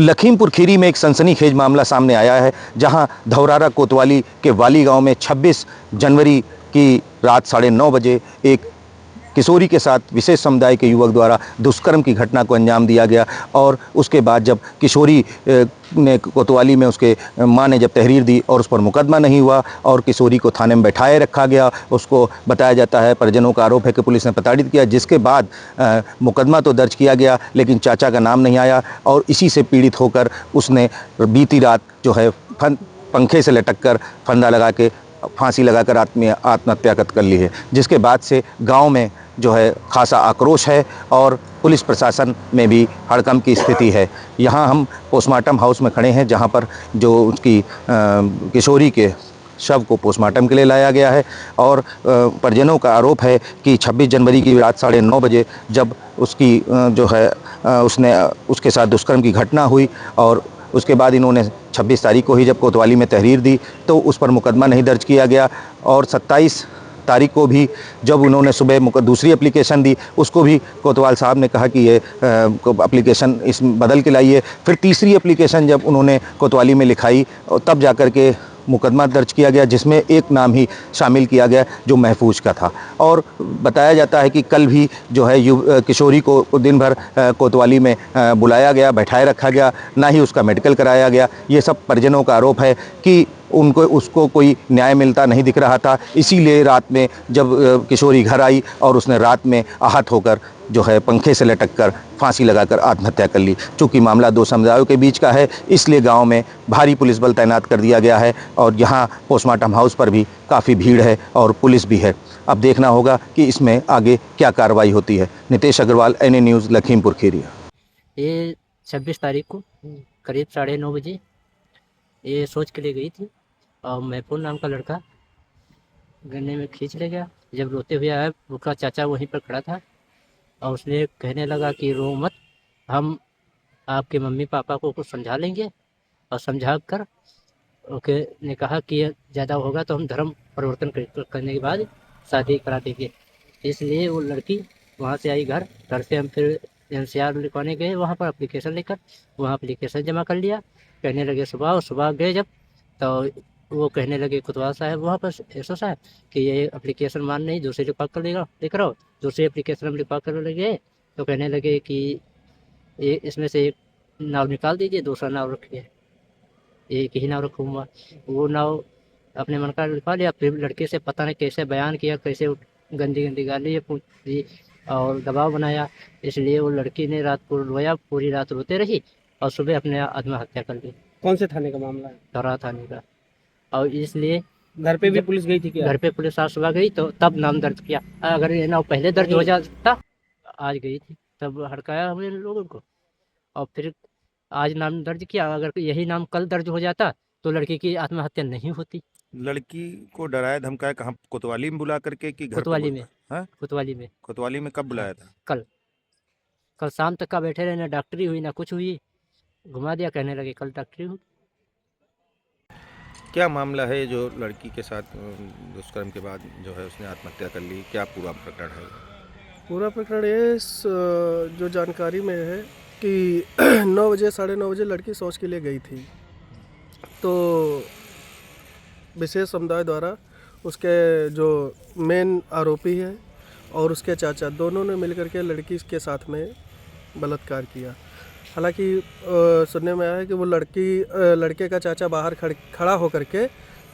लखीमपुर खीरी में एक सनसनीखेज मामला सामने आया है, जहां धौरारा कोतवाली के वाली गांव में 26 जनवरी की रात 9:30 बजे एक किशोरी के साथ विशेष समुदाय के युवक द्वारा दुष्कर्म की घटना को अंजाम दिया गया। और उसके बाद जब किशोरी ने कोतवाली में उसके मां ने जब तहरीर दी और उस पर मुकदमा नहीं हुआ और किशोरी को थाने में बैठाए रखा गया, उसको बताया जाता है, परिजनों का आरोप है कि पुलिस ने प्रताड़ित किया, जिसके बाद मुकदमा तो दर्ज किया गया लेकिन चाचा का नाम नहीं आया। और इसी से पीड़ित होकर उसने बीती रात जो है पंखे से लटक कर फंदा लगा के फांसी लगाकर आत्महत्या कर ली है, जिसके बाद से गांव में जो है खासा आक्रोश है और पुलिस प्रशासन में भी हड़कंप की स्थिति है। यहाँ हम पोस्टमार्टम हाउस में खड़े हैं, जहाँ पर जो उसकी किशोरी के शव को पोस्टमार्टम के लिए लाया गया है। और परिजनों का आरोप है कि 26 जनवरी की रात 9:30 बजे जब उसकी जो है उसके साथ दुष्कर्म की घटना हुई और उसके बाद इन्होंने 26 तारीख को ही जब कोतवाली में तहरीर दी तो उस पर मुकदमा नहीं दर्ज किया गया। और 27 तारीख को भी जब उन्होंने सुबह दूसरी एप्लीकेशन दी, उसको भी कोतवाल साहब ने कहा कि ये एप्लीकेशन इस बदल के लाइए। फिर तीसरी एप्लीकेशन जब उन्होंने कोतवाली में लिखाई तब जाकर के मुकदमा दर्ज किया गया, जिसमें एक नाम ही शामिल किया गया जो महफूज का था। और बताया जाता है कि कल भी जो है किशोरी को दिन भर कोतवाली में बुलाया गया, बैठाए रखा गया, ना ही उसका मेडिकल कराया गया। ये सब परिजनों का आरोप है कि उसको कोई न्याय मिलता नहीं दिख रहा था। इसीलिए रात में जब किशोरी घर आई और उसने रात में आहत होकर जो है पंखे से लटक कर फांसी लगाकर आत्महत्या कर ली। चूँकि मामला दो समुदायों के बीच का है, इसलिए गांव में भारी पुलिस बल तैनात कर दिया गया है और यहाँ पोस्टमार्टम हाउस पर भी काफ़ी भीड़ है और पुलिस भी है। अब देखना होगा कि इसमें आगे क्या कार्रवाई होती है। Nitesh Agarwal, NA news, Lakhimpur Kheri. ये 26 तारीख को करीब 9:30 बजे ये सोच के लिए गई थी और महफूज नाम का लड़का गन्ने में खींच ले गया। जब रोते हुए आया, उसका चाचा वहीं पर खड़ा था और उसने कहने लगा कि रो मत, हम आपके मम्मी पापा को कुछ समझा लेंगे। और समझा कर ओके ने कहा कि ज़्यादा होगा तो हम धर्म परिवर्तन करने के बाद शादी करा देंगे। इसलिए वो लड़की वहाँ से आई घर से हम फिर NCR लिखवाने गए, वहाँ पर एप्लीकेशन लेकर वहाँ एप्लीकेशन जमा कर लिया। कहने लगे सुबह गए जब, तो वो कहने लगे कोतवाल साहब वहाँ पर SO साहब कि ये एप्लीकेशन मान नहीं, दूसरी लिखवा कर लेकर आओ। दूसरी एप्लीकेशन हम लिखवा कर लगे तो कहने लगे कि ये इसमें से एक नाव निकाल दीजिए, दूसरा नाव रखिए, एक ही नाव रखूँगा। वो नाव अपने मन का लिखवा लिया। फिर लड़के से पता नहीं कैसे बयान किया, कैसे गंदी गाली पूछ दी और दबाव बनाया। इसलिए वो लड़की ने रात को रोया, पूरी रात रोते रही और सुबह अपने आत्महत्या कर ली। कौन से थाने का मामला है? धौरा थाने का। और इसलिए घर पे भी पुलिस गई थी क्या? घर पे पुलिस आज सुबह गई तो तब नाम दर्ज किया। अगर ये नाम पहले दर्ज हो जाता, आज गई थी तब हड़काया हमने लोगों को और फिर आज नाम दर्ज किया। अगर यही नाम कल दर्ज हो जाता तो लड़की की आत्महत्या नहीं होती। लड़की को डराया धमकाया कहाँ? कोतवाली में बुला करके कि घर पे कोतवाली में। हाँ? कोतवाली में कब बुलाया था? कल शाम तक का बैठे रहे, ना डॉक्टरी हुई ना कुछ हुई। घुमा दिया, कहने लगे कल डॉक्टरी हुई। क्या मामला है जो लड़की के साथ दुष्कर्म के बाद जो है उसने आत्महत्या कर ली? क्या पूरा प्रकरण है? पूरा प्रकरण ये जो जानकारी में है कि 9 बजे 9:30 बजे लड़की शौच के लिए गई थी, तो विशेष समुदाय द्वारा उसके जो मेन आरोपी है और उसके चाचा दोनों ने मिलकर के लड़की के साथ में बलात्कार किया। हालांकि सुनने में आया है कि वो लड़के का चाचा बाहर खड़ा होकर के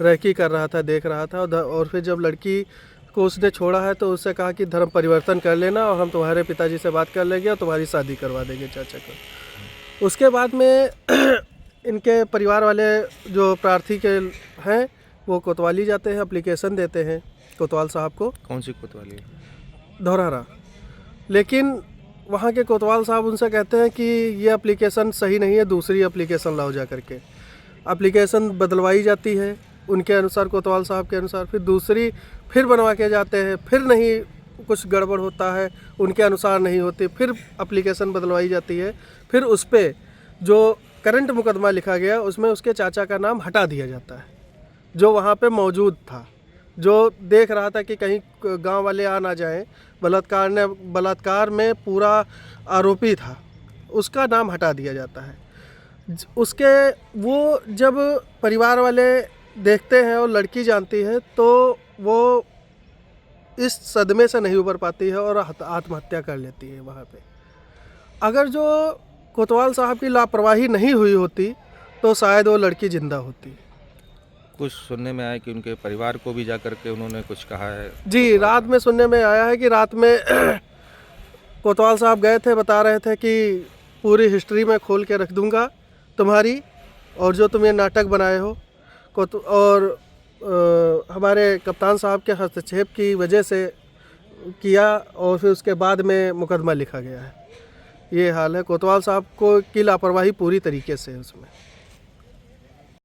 रेकी कर रहा था, देख रहा था। और फिर जब लड़की को उसने छोड़ा है तो उससे कहा कि धर्म परिवर्तन कर लेना और हम तुम्हारे पिताजी से बात कर लेंगे और तुम्हारी शादी करवा देंगे चाचा को। उसके बाद में इनके परिवार वाले जो प्रार्थी के हैं वो कोतवाली जाते हैं, एप्लीकेशन देते हैं कोतवाल साहब को। कौन सी कोतवाली? धौरारा। लेकिन वहाँ के कोतवाल साहब उनसे कहते हैं कि ये एप्लीकेशन सही नहीं है, दूसरी एप्लीकेशन लाओ जा करके। एप्लीकेशन बदलवाई जाती है उनके अनुसार, कोतवाल साहब के अनुसार। फिर दूसरी फिर बनवा के जाते हैं, फिर नहीं, कुछ गड़बड़ होता है, उनके अनुसार नहीं होती, फिर एप्लीकेशन बदलवाई जाती है। फिर उस पर जो करंट मुकदमा लिखा गया उसमें उसके चाचा का नाम हटा दिया जाता है, जो वहाँ पे मौजूद था, जो देख रहा था कि कहीं गांव वाले आ ना जाएं। बलात्कार में पूरा आरोपी था, उसका नाम हटा दिया जाता है। उसके वो जब परिवार वाले देखते हैं और लड़की जानती है तो वो इस सदमे से नहीं उबर पाती है और आत्महत्या कर लेती है वहाँ पे। अगर जो कोतवाल साहब की लापरवाही नहीं हुई होती तो शायद वो लड़की जिंदा होती। कुछ सुनने में आया कि उनके परिवार को भी जा कर के उन्होंने कुछ कहा है। जी, रात में सुनने में आया है कि रात में कोतवाल साहब गए थे, बता रहे थे कि पूरी हिस्ट्री में खोल के रख दूंगा तुम्हारी, और जो तुम ये नाटक बनाए हो और हमारे कप्तान साहब के हस्तक्षेप की वजह से किया, और फिर उसके बाद में मुकदमा लिखा गया है। ये हाल है, कोतवाल साहब को की लापरवाही पूरी तरीके से है उसमें।